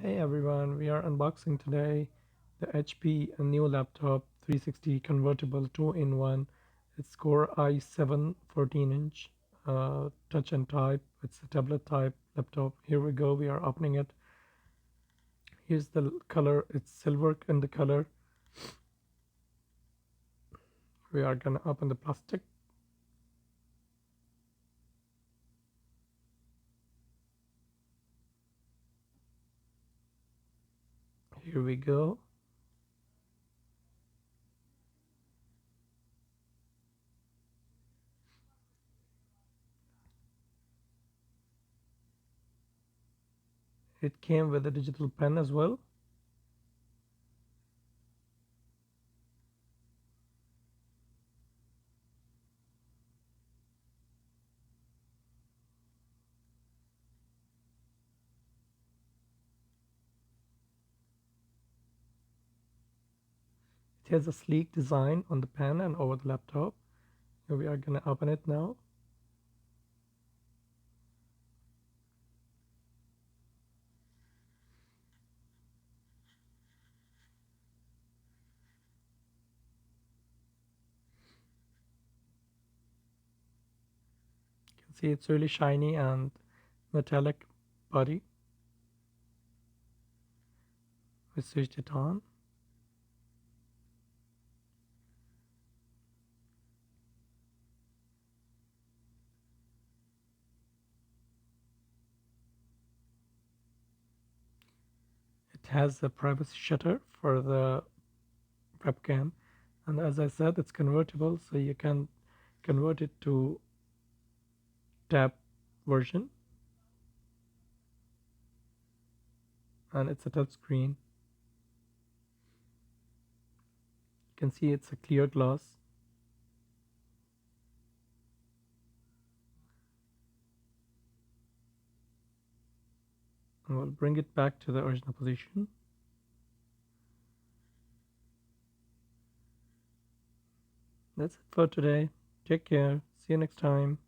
Hey everyone, we are unboxing today the HP new laptop 360 convertible 2-in-1. It's Core i7 14-inch touch and type. It's a tablet type laptop. Here we go, we are opening it. Here's the color, it's silver in the color. We are gonna open the plastic. Here we go. It came with a digital pen as well. It has a sleek design on the pen and over the laptop. Here we are gonna open it now. You can see it's really shiny and metallic body. We switched it on. It has a privacy shutter for the webcam, and as I said, it's convertible, so you can convert it to tab version, and it's a touch screen. You can see it's a clear glass. And we'll bring it back to the original position. That's it for today. Take care. See you next time.